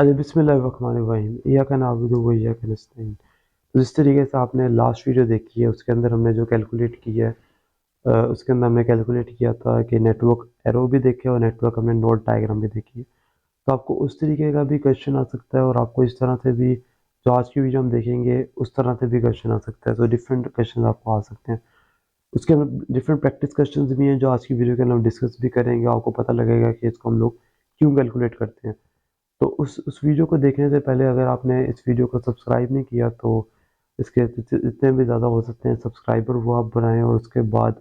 अरे बिस्मिल्लाहिर्रहमानिर्रहीम, इय्याका नअबुदु व इय्याका नस्तईन। तो जिस तरीके से आपने लास्ट वीडियो देखी है उसके अंदर हमने जो कैलकुलेट किया है, उसके अंदर हमने कैलकुलेट किया था कि नेटवर्क एरो भी देखे और नेटवर्क हमने नोड डायग्राम भी देखी है। तो आपको उस तरीके का भी क्वेश्चन आ सकता है और आपको इस तरह से भी जो आज की वीडियो हम देखेंगे उस तरह से भी क्वेश्चन आ सकता है। तो डिफरेंट क्वेश्चन आपको आ सकते हैं। उसके अंदर डिफरेंट प्रैक्टिस क्वेश्चन भी हैं जो आज की वीडियो के अंदर हम डिस्कस भी करेंगे। आपको पता लगेगा कि इसको हम लोग क्यों कैलकुलेट करते हैं। तो उस वीडियो को देखने से पहले अगर आपने इस वीडियो को सब्सक्राइब नहीं किया तो इसके जितने भी ज़्यादा हो सकते हैं सब्सक्राइबर वो आप बनाएं और उसके बाद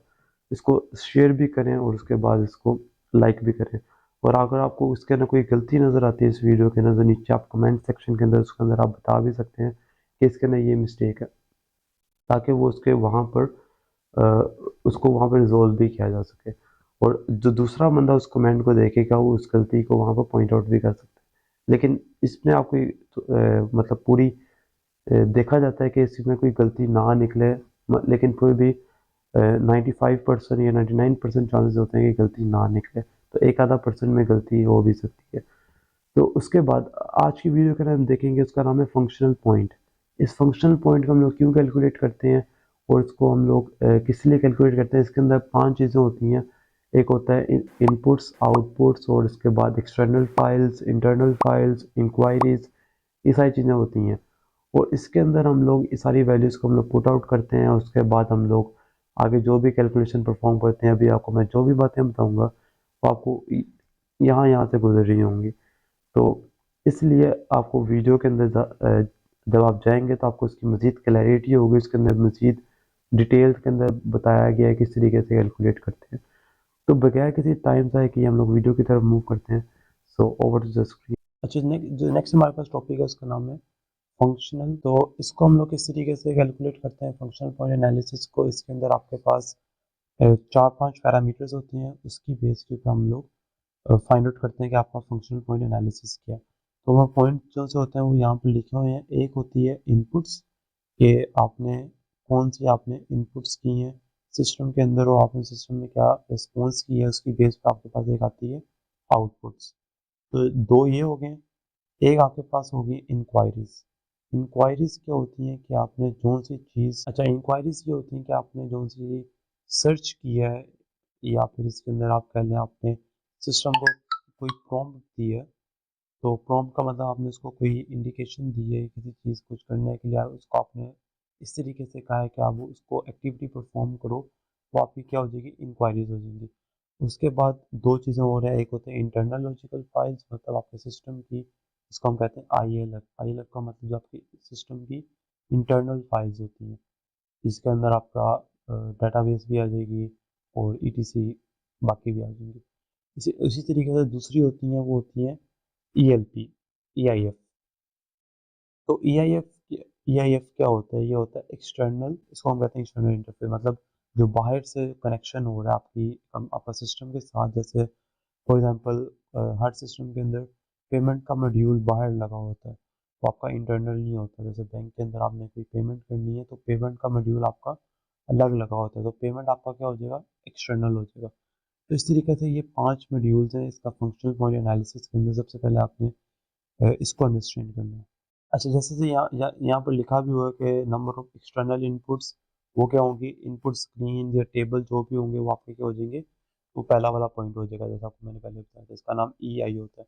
इसको शेयर भी करें और उसके बाद इसको लाइक भी करें। और अगर आपको उसके अंदर कोई गलती नज़र आती है इस वीडियो के अंदर तो नीचे आप कमेंट सेक्शन के अंदर उसके अंदर आप बता भी सकते हैं कि इसके अंदर ये मिस्टेक है, ताकि वो उसके वहाँ पर अ, उसको वहाँ पर रिजॉल्व भी किया जा सके और जो दूसरा बंदा उस कमेंट को देखेगा वो उस गलती को वहाँ पर पॉइंट आउट भी कर सकता है। लेकिन इसमें आपको मतलब पूरी देखा जाता है कि इसमें कोई गलती ना निकले, लेकिन कोई भी 95% या 99% चांसेस होते हैं कि गलती ना निकले। तो एक आधा परसेंट में गलती हो भी सकती है। तो उसके बाद आज की वीडियो के अंदर हम देखेंगे, उसका नाम है फंक्शनल पॉइंट। इस फंक्शनल पॉइंट को हम लोग क्यों कैलकुलेट करते हैं और इसको हम लोग किस लिए कैलकुलेट करते हैं। इसके अंदर 5 चीज़ें होती हैं। एक होता है इनपुट्स, आउटपुट्स और इसके बाद external files, internal files, inquiries, ये सारी चीज़ें होती हैं। और इसके अंदर हम लोग ये सारी वैल्यूज़ को हम लोग पुट आउट करते हैं और उसके बाद हम लोग आगे जो भी कैलकुलेशन परफॉर्म करते हैं। अभी आपको मैं जो भी बातें बताऊंगा वो आपको यहाँ यहाँ से गुजर रही होंगी। तो इसलिए आपको वीडियो के अंदर जब आप जाएंगे तो आपको इसकी मज़ीद क्लैरिटी होगी। इसके अंदर मज़ीद डिटेल्स के अंदर बताया गया है किस तरीके से कैलकुलेट करते हैं। तो बगैर किसी टाइम ज़ाय किए हम लोग वीडियो की तरफ मूव करते हैं। So over to the screen. अच्छा, जो नेक्स्ट हमारे पास टॉपिक है उसका नाम है फंक्शनल। तो इसको हम लोग किस तरीके से कैलकुलेट करते हैं फंक्शनल पॉइंट एनालिसिस को। इसके अंदर आपके पास 4-5 पैरामीटर्स होते हैं, उसकी बेस के ऊपर हम लोग फाइंड आउट करते हैं कि आपका फंक्शनल पॉइंट एनालिसिस क्या है। तो वो पॉइंट जो से होते हैं वो यहाँ पर लिखे हुए हैं। एक होती है इनपुट्स, कि आपने कौन सी आपने इनपुट्स की हैं सिस्टम के अंदर और आपने सिस्टम में क्या रिस्पॉन्स की है, उसकी बेस पे आपके पास एक आती है आउटपुट्स। तो दो ये हो गए। एक आपके पास होगी इंक्वायरीज। इंक्वायरीज क्या होती हैं कि आपने जो सी चीज़, अच्छा, इंक्वायरीज ये होती हैं कि आपने जो सी सर्च किया है या फिर इसके अंदर आप कह लें आपने सिस्टम को कोई प्रॉम्प्ट दी है। तो प्रॉम्प्ट का मतलब आपने उसको कोई इंडिकेशन दी है किसी चीज़ कुछ करने के लिए, उसको आपने इस तरीके से कहा है कि आप उसको एक्टिविटी परफॉर्म करो, वो आपकी क्या हो जाएगी, इंक्वायरीज हो जाएंगी। उसके बाद दो चीज़ें हो रहा है। एक होते हैं इंटरनल लॉजिकल फाइल्स, मतलब आपके सिस्टम की, इसको हम कहते हैं ILF। ILF का मतलब जो आपकी सिस्टम की इंटरनल फाइल्स होती हैं, जिसके अंदर आपका डेटाबेस भी आ जाएगी और ETC बाकी भी आ जाएंगी। इसी उसी तरीके से दूसरी होती हैं, वो होती हैं ELP, EIF। तो EIF क्या होता है, ये होता है एक्सटर्नल, इसको हम कहते हैं एक्सटर्नल इंटरफेस। मतलब जो बाहर से कनेक्शन हो रहा है आपका सिस्टम के साथ। जैसे फॉर एग्जांपल हर सिस्टम के अंदर पेमेंट का मॉड्यूल बाहर लगा होता है, तो आपका इंटरनल नहीं होता। जैसे बैंक के अंदर आपने कोई पेमेंट करनी है तो पेमेंट का मॉड्यूल आपका अलग लगा होता है, तो पेमेंट आपका क्या हो जाएगा, एक्सटर्नल हो जाएगा। तो इस तरीके से ये 5 मॉड्यूल्स हैं इसका फंक्शनल पॉइंट एनालिसिस के अंदर। सबसे पहले आपने इसको अंडरस्टैंड करना है। अच्छा, जैसे से यहाँ पर लिखा भी हुआ है कि नंबर ऑफ एक्सटर्नल इनपुट्स, वो क्या होंगी, इनपुट स्क्रीन या टेबल जो भी होंगे वो आपके क्या हो जाएंगे, वो पहला वाला पॉइंट हो जाएगा जैसा आपको मैंने पहले बताया था, इसका नाम EI होता है।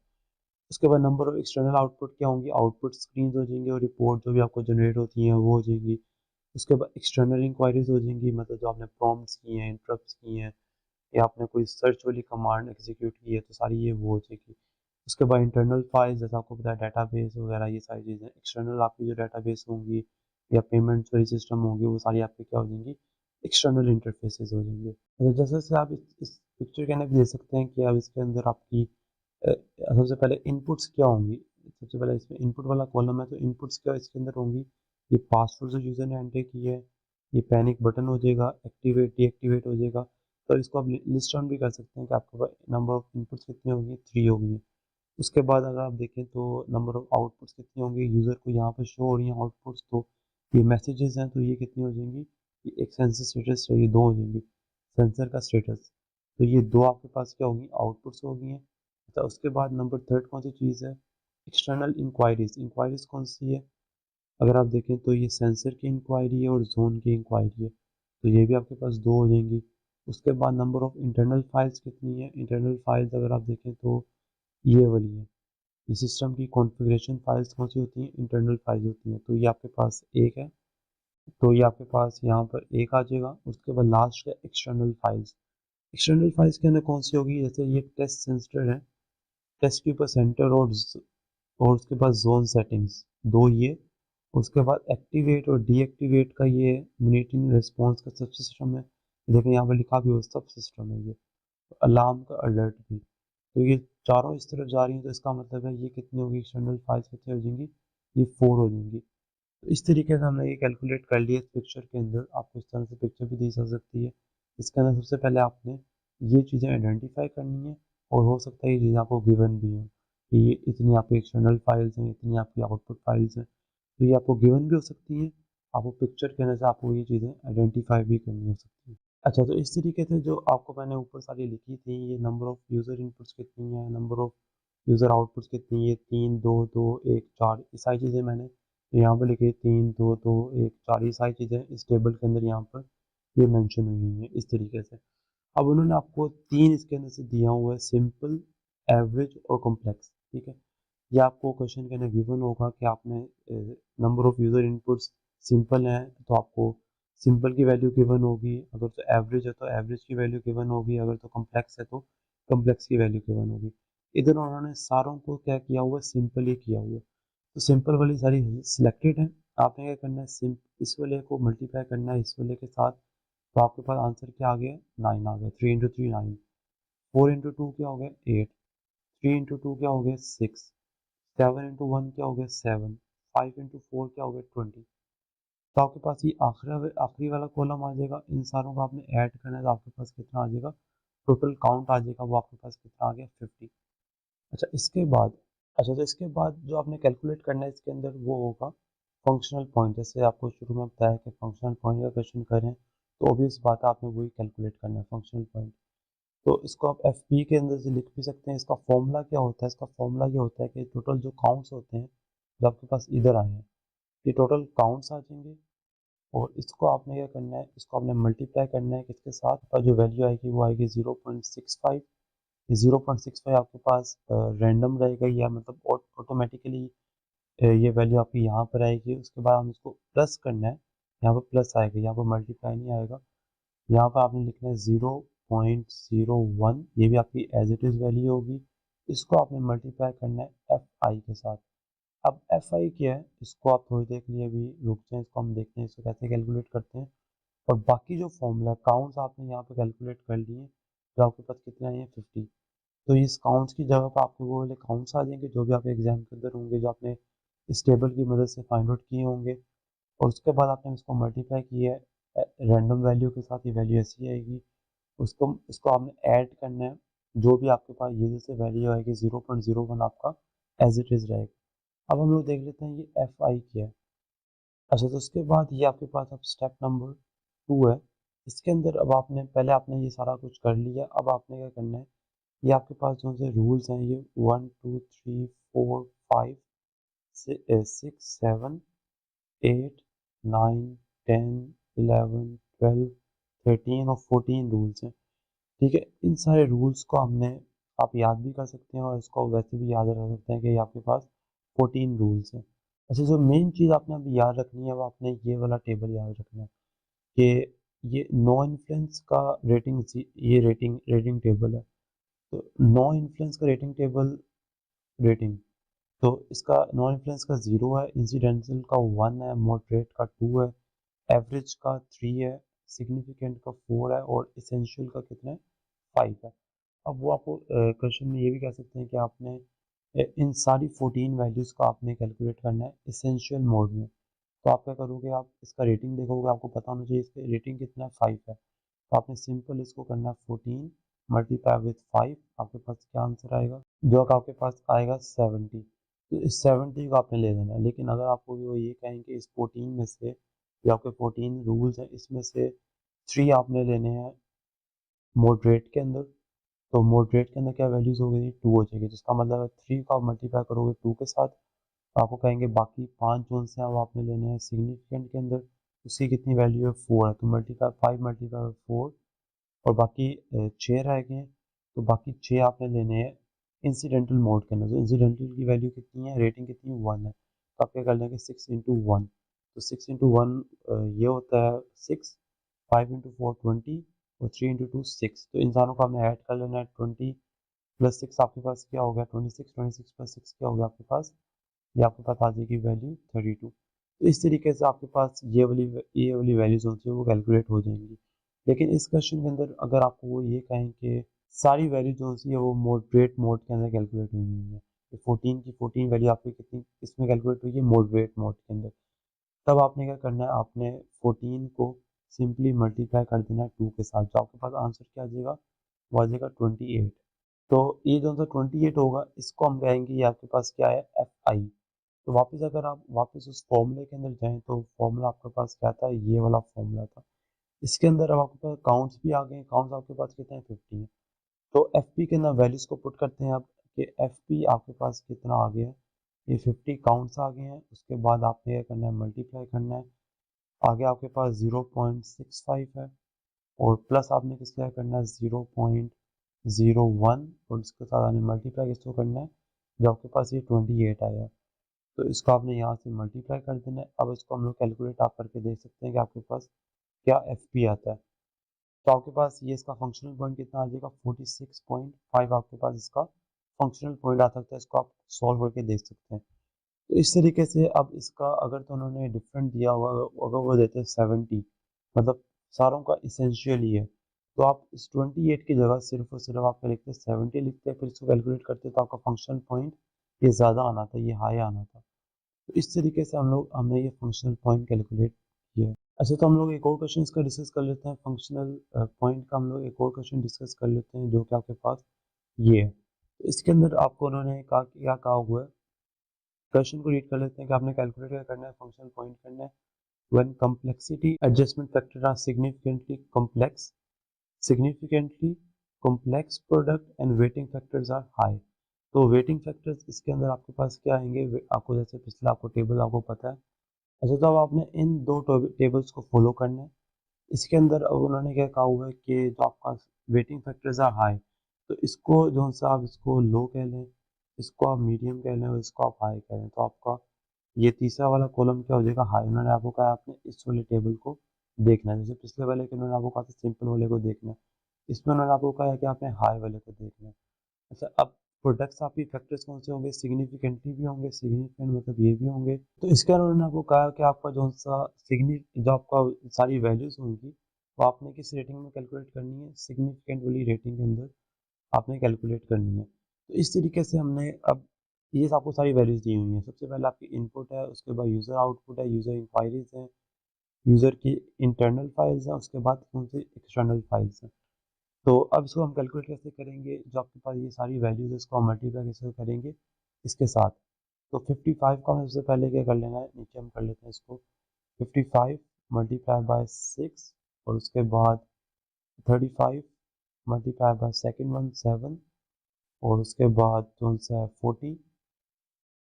उसके बाद नंबर ऑफ एक्सटर्नल आउटपुट क्या होंगी, आउटपुट स्क्रीन हो जाएंगे और रिपोर्ट जो भी आपको जनरेट होती हैं वो हो जाएंगी। उसके बाद एक्सटर्नल इंक्वायरीज हो जाएंगी, मतलब जो आपने प्रॉम्प्ट्स की हैं, इंटरप्ट्स की हैं, या आपने कोई सर्च वाली कमांड एग्जीक्यूट की है तो सारी ये वो हो जाएगी। उसके बाद इंटरनल फाइल्स, जैसा आपको पता है डेटाबेस वगैरह, ये सारी चीज़ें। एक्सटर्नल आपकी जो डेटाबेस होंगी या पेमेंट वाली सिस्टम होंगी वो सारी आपकी क्या हो जाएंगी, एक्सटर्नल इंटरफेसेस हो जाएंगे। तो जैसे जैसे आप इस पिक्चर के अंदर भी देख सकते हैं कि अब इसके अंदर आपकी सबसे पहले इनपुट्स क्या होंगी। सबसे पहले इसमें इनपुट वाला कॉलम है, तो इनपुट्स क्या इसके अंदर होंगी, ये पासवर्ड जो यूज़र ने एंटर की है, ये पैनिक बटन हो जाएगा, एक्टिवेट डीएक्टिवेट हो जाएगा। तो इसको आप लिस्ट डाउन भी कर सकते हैं कि आपके पास नंबर ऑफ इनपुट्स कितनी होगी, 3 होगी। उसके बाद अगर आप देखें तो नंबर ऑफ आउटपुट्स कितनी होंगी, यूज़र को यहाँ पर शो हो रही हैं आउटपुट्स, तो ये मैसेजेस हैं, तो ये कितनी हो जाएंगी, ये एक सेंसर स्टेटस चाहिए, 2 हो जाएंगी, सेंसर का स्टेटस। तो ये 2 आपके पास क्या होगी, आउटपुट्स हो गई हैं। अच्छा, उसके बाद नंबर थर्ड कौन सी चीज़ है, एक्सटर्नल इंक्वायरीज कौन सी है, अगर आप देखें तो ये सेंसर की इंक्वायरी है और जोन की इंक्वायरी है, तो ये भी आपके पास दो हो जाएंगी। उसके बाद नंबर ऑफ इंटरनल फाइल्स कितनी है, इंटरनल फाइल्स अगर आप देखें तो ये वाली है। ये सिस्टम की कॉन्फ़िगरेशन फाइल्स कौन सी होती हैं, इंटरनल फाइल्स होती हैं, तो ये आपके पास एक है, तो ये आपके पास यहाँ पर एक आ जाएगा। उसके बाद लास्ट है एक्सटर्नल फाइल्स। एक्सटर्नल फाइल्स के अंदर कौन सी होगी, जैसे ये टेस्ट सेंसर है, टेस्ट के ऊपर सेंटर और उसके बाद जोन सेटिंग्स दो ये। उसके बाद एक्टिवेट और डीएक्टिवेट का ये मॉनिटरिंग रिस्पॉन्स का सब सिस्टम है। देखिए यहाँ पर लिखा भी हो सब सिस्टम है ये। अलार्म का अलर्ट भी, तो ये चारों इस तरफ जा रही हैं, तो इसका मतलब है ये कितनी होगी, एक्सटर्नल फाइल्स कितनी हो जाएंगी, ये 4 हो जाएंगी। तो इस तरीके से हमने ये कैलकुलेट कर लिया। इस पिक्चर के अंदर आपको इस तरह से पिक्चर भी दी जा सकती है। इसके अंदर सबसे पहले आपने ये चीज़ें आइडेंटिफाई करनी है, और हो सकता है ये चीज़ें आपको गिवन भी हो कि ये इतनी आपकी एक्सटर्नल फाइल्स हैं, इतनी आपकी आउटपुट फाइल्स हैं, तो ये आपको गिवन भी हो सकती हैं। आपको पिक्चर के अंदर से आपको ये चीज़ें आइडेंटिफाई भी करनी हो सकती है। अच्छा, तो इस तरीके से जो आपको मैंने ऊपर सारी लिखी थी, ये नंबर ऑफ यूज़र इनपुट्स कितनी है, नंबर ऑफ यूज़र आउटपुट्स कितनी है, 3 2 2 1 4, ये सारी चीज़ें मैंने यहाँ पर लिखी है। 3 2 2 1 4, ये सारी चीज़ें इस टेबल के अंदर यहाँ पर ये मेंशन हुई हैं इस तरीके से। अब उन्होंने आपको तीन इसके अंदर से दिया हुआ है, सिंपल, एवरेज और कॉम्प्लेक्स, ठीक है। ये आपको क्वेश्चन के अंदर गिवन होगा कि आपने number of user inputs simple है तो आपको सिंपल की वैल्यू गिवन होगी, अगर तो एवरेज है तो एवरेज की वैल्यू गिवन होगी, अगर तो कॉम्प्लेक्स है तो कॉम्प्लेक्स की वैल्यू गिवन होगी। इधर उन्होंने सारों को क्या किया हुआ है, सिंपल ही किया हुआ है, तो सिंपल वाली सारी सिलेक्टेड है। आपने क्या करना है, इस वाले को मल्टीप्लाई करना है इस वाले के साथ, तो आपके पास आंसर क्या आ गया, 9 आ गया। 3 इंटू 3 9, 4 इंटू 2 क्या हो गया 8, 3 इंटू 2 क्या हो गया 6, 7 इंटू 1 क्या हो गया 7, 5 इंटू 4 क्या हो गया 20। तो आपके पास ये आखिरी वाला कॉलम आ जाएगा। इन सारों को आपने ऐड करना है तो आपके पास कितना आ जाएगा, टोटल काउंट आ जाएगा, वो आपके पास कितना आ गया 50। अच्छा इसके बाद, अच्छा तो इसके बाद जो आपने कैलकुलेट करना है इसके अंदर वो होगा फंक्शनल पॉइंट। जैसे आपको शुरू में बताया कि फंक्शनल पॉइंट का क्वेश्चन करें तो ऑब्वियस बात है आपने वही कैलकुलेट करना है, फंक्शनल पॉइंट। तो इसको आप एफ पी के अंदर से लिख भी सकते हैं। इसका फॉर्मूला क्या होता है, इसका फॉर्मूला ये होता है कि टोटल जो काउंट्स होते हैं जो आपके पास इधर आए हैं, ये टोटल काउंट्स आ जाएंगे, और इसको आपने क्या करना है, इसको आपने मल्टीप्लाई करना है किसके साथ, और जो वैल्यू आएगी वो आएगी 0.65। ये 0.65 आपके पास रैंडम रहेगा, या मतलब ऑटोमेटिकली ये वैल्यू आपकी यहाँ पर आएगी। उसके बाद हम इसको प्लस करना है, यहाँ पर प्लस आएगा, यहाँ पर मल्टीप्लाई नहीं आएगा। यहाँ पर आपने लिखना है 0.01, ये भी आपकी एज इट इज़ वैल्यू होगी। इसको आपने मल्टीप्लाई करना है एफ आई के साथ। अब एफ आई क्या है, इसको आप थोड़ी देर के लिए अभी रुक जाएं, इसको हम देखते हैं इसको कैसे कैलकुलेट करते हैं। और बाकी जो फॉर्मूला काउंट्स आपने यहाँ पे कैलकुलेट कर लिए, जो आपके पास कितने आए हैं 50, तो इस काउंट्स की जगह पर आपके वो वाले काउंट्स आ जाएंगे जो भी आपके एग्जाम के अंदर होंगे, जो आपने इस टेबल की मदद से फाइंड आउट किए होंगे। और उसके बाद आपने इसको मल्टीप्लाई किया है रैंडम वैल्यू के साथ, ये वैल्यू ऐसी आएगी। उसको इसको आपने ऐड करना है, जो भी आपके पास ये जैसे वैल्यू आएगी 0.01 आपका एज इट इज़ रहेगा। अब हम लोग देख लेते हैं ये एफ आई क्या है। अच्छा तो उसके बाद ये आपके पास अब स्टेप नंबर 2 है। इसके अंदर अब आपने पहले आपने ये सारा कुछ कर लिया, अब आपने क्या करना है, ये आपके पास जो से रूल्स हैं, ये 1 2 3 4 5 6 7 8 9 10 11 12 13 और 14 रूल्स हैं, ठीक है। इन सारे रूल्स को हमने, आप याद भी कर सकते हैं और इसको वैसे भी याद रख सकते हैं कि आपके पास 14 रूल्स हैं। अच्छा जो मेन चीज़ आपने अभी याद रखनी है वो आपने ये वाला टेबल याद रखना है कि ये नो इन्फ्लुएंस का रेटिंग, ये रेटिंग टेबल है। तो नो इन्फ्लुएंस का रेटिंग, तो इसका नॉन इन्फ्लुएंस का 0 है, इंसिडेंटल का 1 है, मॉडरेट का 2 है, एवरेज का 3 है, सिग्निफिकेंट का 4 है, और इसेंशियल का कितना है 5 है। अब वो आपको क्वेश्चन में ये भी कह सकते हैं कि आपने इन सारी 14 वैल्यूज़ को आपने कैलकुलेट करना है इसेंशियल मोड में। तो आप क्या करोगे, आप इसका रेटिंग देखोगे, आपको पता होना चाहिए इसका रेटिंग कितना है 5 है, तो आपने सिंपल इसको करना है 14 मल्टीप्लाई विथ 5, आपके पास क्या आंसर आएगा, जो कि आपके पास आएगा 70। तो इस 70 को आपने ले लेना है। लेकिन अगर आपको वो ये कहें कि इस 14 में से, जो आपके 14 रूल्स हैं इसमें से 3 आपने लेने हैं मॉडरेट के अंदर, तो मॉडरेट के अंदर क्या वैल्यूज़ हो गई, 2 हो जाएगी, जिसका मतलब है 3 को आप मल्टीप्लाई करोगे 2 के साथ, तो आपको कहेंगे बाकी 5 जोन से अब आपने लेने हैं सिग्निफिकेंट के अंदर, उसकी कितनी वैल्यू है, 4 है, तो मल्टीप्लाई 5 मल्टीप्लाई 4, और बाकी 6 रह गए हैं, तो बाकी 6 आपने लेने हैं इंसिडेंटल मोड के अंदर। तो इंसिडेंटल की वैल्यू कितनी है, रेटिंग कितनी है, 1 है, तो आप क्या कर लेंगे 6 इंटू 1, तो 6 इंटू 1 ये होता है 6, 5 इंटू 4 20, और 3 इंटू 2 6, तो इन सारों को आपने ऐड कर लेना है, 20 प्लस 6 आपके पास क्या हो गया 26, 26 प्लस 6 क्या हो गया आपके पास, ये आपके पास आ जाएगी वैल्यू 32। तो इस तरीके से आपके पास ये वाली वैल्यूज होती है वो कैलकुलेट हो जाएंगी। लेकिन इस क्वेश्चन के अंदर अगर आपको वो ये कहें कि सारी वैल्यू जो होती है वो मॉडरेट मोड के अंदर कैलकुलेट हुई हुई है, 14 की 14 वैल्यू आपकी कितनी इसमें कैलकुलेट हुई है, मॉडरेट मोड के अंदर, तब आपने क्या करना है, आपने 14 को सिंपली मल्टीप्लाई कर देना है 2 के साथ, जो आपके पास आंसर क्या आ जाएगा, वो आ जाएगा 28। तो ये जो सा 28 होगा इसको हम कहेंगे ये आपके पास क्या है, एफ आई। तो वापस अगर आप वापस उस फॉर्मूले के अंदर जाएं तो फॉर्मूला आपके पास क्या था, ये वाला फॉर्मूला था, इसके अंदर अब आपके पास काउंट्स भी आ गए, काउंट्स आपके पास कितने हैं, 50 है। तो एफ पी के अंदर वैल्यूज को पुट करते हैं आप, कि एफ पी आपके पास कितना आ गया है, ये 50 काउंट्स आ गए हैं, उसके बाद आपने क्या करना है, मल्टीप्लाई करना है, आगे आपके पास 0.65 है, और प्लस आपने किसका करना है 0.01, और इसके साथ आपने मल्टीप्लाई किसको करना है, जो आपके पास ये 28 आया, तो इसको आपने यहाँ से मल्टीप्लाई कर देना है। अब इसको हम लोग कैलकुलेट आप करके देख सकते हैं कि आपके पास क्या एफ पी आता है, तो आपके पास ये इसका फंक्शनल पॉइंट कितना आ जाएगा, 46.5 आपके पास इसका फंक्शनल पॉइंट आ सकता है, इसको आप सॉल्व करके देख सकते हैं। तो इस तरीके से अब इसका अगर तो उन्होंने डिफरेंट दिया हुआ, अगर वो देते हैं 70, मतलब सारों का इसेंशियल ही है, तो आप इस 28 की जगह सिर्फ और सिर्फ आप क्या लिखते हैं 70 लिखते हैं, फिर इसको कैलकुलेट करते हैं तो आपका फंक्शनल पॉइंट ये ज़्यादा आना था, ये हाई आना था। तो इस तरीके से हमने ये फंक्शनल पॉइंट कैलकुलेट किया है। अच्छा, तो हम लोग एक और क्वेश्चन इसका डिस्कस कर लेते हैं, फंक्शनल पॉइंट का हम लोग एक और क्वेश्चन डिस्कस कर लेते हैं, जो कि आपके पास ये है। तो इसके अंदर आपको उन्होंने कहा क्या कहा हुआ है, क्वेश्चन को रीड कर लेते हैं कि आपने कैलकुलेट क्या करना है, फंक्शनल पॉइंट करना है, when complexity adjustment factors are significantly complex product and weighting factors are high। तो वेटिंग फैक्टर्स इसके अंदर आपके पास क्या आएंगे, आपको जैसे पिछला आपको टेबल आपको पता है। अच्छा, तो अब आपने इन दो टेबल्स को फॉलो करना है। इसके अंदर अब उन्होंने क्या कहा हुआ है कि जो आपका वेटिंग फैक्टर्स आर हाई, तो इसको जो सा आप इसको लो कह लें, इसको आप मीडियम कह लें, और इसको आप हाई कह लें, तो आपका ये तीसरा वाला कॉलम क्या हो जाएगा, हाई। उन्होंने आपको कहा आपने इस वाले टेबल को देखना है, जैसे पिछले वाले के उन्होंने आपको कहा था सिंपल वाले को देखना है, इसमें उन्होंने आपको कहा है कि आपने हाई वाले को देखना है। अच्छा, अब प्रोडक्ट्स आपकी फैक्टर्स कौन से होंगे, सिग्निफिकेंटली भी होंगे, सिग्निफिकेंट मतलब ये भी होंगे, तो इसके कारण उन्होंने आपको कहा कि आपका जो सा जो आपका सारी वैल्यूज होंगी वो आपने किस रेटिंग में कैलकुलेट करनी है, सिग्निफिकेंट वाली रेटिंग के अंदर आपने कैलकुलेट करनी है। तो इस तरीके से हमने अब ये आपको सारी वैल्यूज दी हुई हैं, सबसे पहले आपकी इनपुट है, उसके बाद यूज़र आउटपुट है, यूज़र इंक्वायरीज हैं, यूज़र की इंटरनल फाइल्स हैं, उसके बाद कौन सी एक्सटर्नल फाइल्स हैं। तो अब इसको हम कैलकुलेट कैसे करेंगे, जो आपके पास ये सारी वैल्यूज है इसको हम मल्टीप्लाई कैसे करेंगे इसके साथ। तो 55 का हमें सबसे पहले क्या कर लेना है, नीचे हम कर लेते हैं इसको 55 मल्टीप्लाई बाय 6, और उसके बाद 35 मल्टीप्लाई बाय सेकेंड वन 7, और उसके बाद कौन सा है 40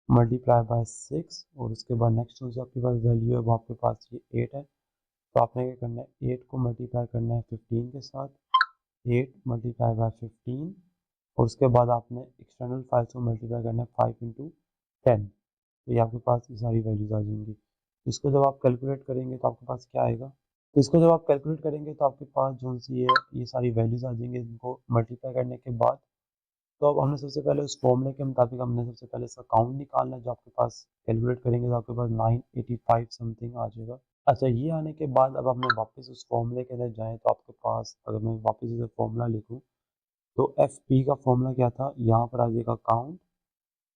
मल्टीप्लाई बाय 6, और उसके बाद नेक्स्ट जो आपके पास वैल्यू है वो आपके पास ये 8 है। तो आपने क्या करना है, 8 को मल्टीप्लाई करना है 15 के साथ, 8 मल्टीप्लाई बाय 15, और उसके बाद आपने एक्सटर्नल फाइल्स को मल्टीप्लाई करना है 5 इंटू 10, तो ये आपके पास ये सारी वैल्यूज आ जाएंगी। तो इसको जब आप कैलकुलेट करेंगे तो आपके पास क्या आएगा, तो इसको जब आप कैलकुलेट करेंगे तो आपके पास जो सी है ये सारी वैल्यूज आ जाएंगी, इनको मल्टीप्लाई करने के बाद। तो अब हमने सबसे पहले उस फॉर्मूले के मुताबिक हमने सबसे पहले इसका काउंट निकालना है, जो आपके पास कैलकुलेट करेंगे तो आपके पास 985 समथिंग आ जाएगा। अच्छा, ये आने के बाद अब हमें वापस उस फॉर्मूले के अंदर जाएं तो आपके पास अगर मैं वापस इसे फॉर्मूला लिखूं, तो एफ पी का फॉर्मूला क्या था, यहाँ पर आ जाएगा काउंट,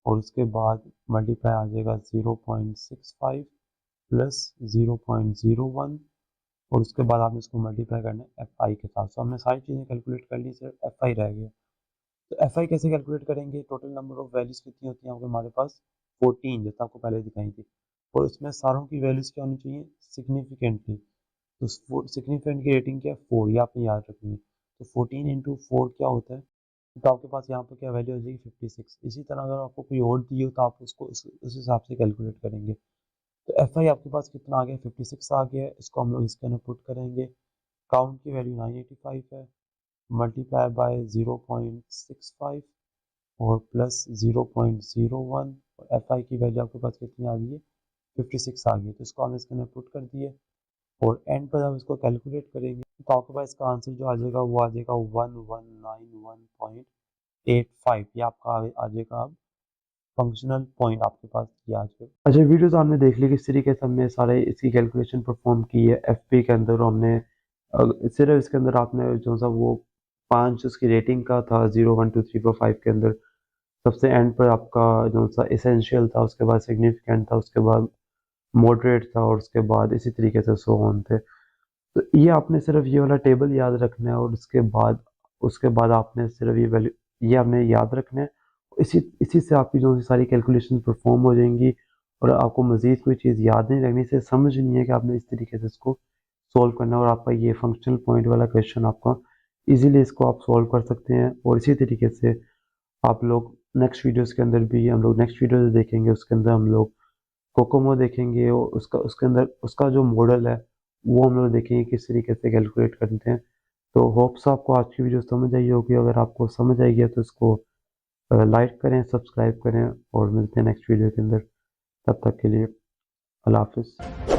और उसके बाद मल्टीप्लाई आ जाएगा 0.65 प्लस 0.01, और उसके बाद आपने इसको मल्टीप्लाई करना है एफ आई के साथ। तो हमने सारी चीज़ें कैलकुलेट कर ली, सिर्फ एफ आई रह गया। तो एफ आई कैसे कैलकुलेट करेंगे, टोटल नंबर ऑफ वैल्यूज कितनी होती हैं आपके हमारे पास 14, जैसे आपको पहले दिखाई थी, और इसमें सारों की वैल्यूज क्या होनी चाहिए, सिग्निफिकेंटली। तो सिग्निफिकेंट की रेटिंग क्या है 4, ये आपने याद रखनी है। तो 14 इंटू 4 क्या होता है, तो आपके पास यहाँ पर क्या वैल्यू हो जाएगी 56। इसी तरह अगर आपको कोई और दी हो तो आप उसको उस हिसाब से कैलकुलेट करेंगे। तो एफ आई आपके पास कितना आ गया, 56 आ गया है। इसको हम लोग इसके अंदर पुट करेंगे। काउंट की वैल्यू 985 है, मल्टीप्लाई बाय 0.65 और प्लस 0.01, और एफ आई की वैल्यू आपके पास कितनी आ गई है, 56 आ गई है। तो इसको हमने इसके अंदर पुट कर दिए और एंड पर हम इसको कैलकुलेट करेंगे तो आपके पास इसका आंसर जो आ जाएगा वो आ जाएगा 1191.85। ये आपका आ जाएगा अब फंक्शनल पॉइंट आपके पास ये आ जाएगा। अच्छा, वीडियो तो आपने देख ली किस तरीके से हमने सारे इसकी कैलकुलेशन परफॉर्म की है एफपी के अंदर। हमने सिर्फ इसके अंदर आपने जो सा वो 5 उसकी रेटिंग का था 0 1 2 3 4 5 के अंदर, सबसे एंड पर आपका जो सा इसेंशियल था, उसके बाद सिग्निफिकेंट था, उसके बाद मॉडरेट था, और उसके बाद इसी तरीके से सो ऑन थे। तो ये आपने सिर्फ ये वाला टेबल याद रखना है, और उसके बाद आपने सिर्फ ये वैल्यू ये आपने याद रखना है। इसी इसी से आपकी जो सारी कैलकुलेशन परफॉर्म हो जाएंगी, और आपको मजीद कोई चीज़ याद नहीं रखनी, से समझ नहीं है कि आपने इस तरीके से इसको सॉल्व करना है, और आपका ये फंक्शनल पॉइंट वाला क्वेश्चन आपका इजीली इसको आप सॉल्व कर सकते हैं। और इसी तरीके से आप लोग नेक्स्ट वीडियोस के अंदर भी हम लोग नेक्स्ट वीडियो देखेंगे, उसके अंदर हम लोग कोकोमो देखेंगे, और उसके अंदर उसका जो मॉडल है वो हम लोग देखेंगे किस तरीके से कैलकुलेट करते हैं। तो होप्स आपको आज की वीडियो समझ आई होगी। अगर आपको समझ आई है तो इसको लाइक करें, सब्सक्राइब करें, और मिलते हैं नेक्स्ट वीडियो के अंदर। तब तक के लिए अल्लाह हाफिज़।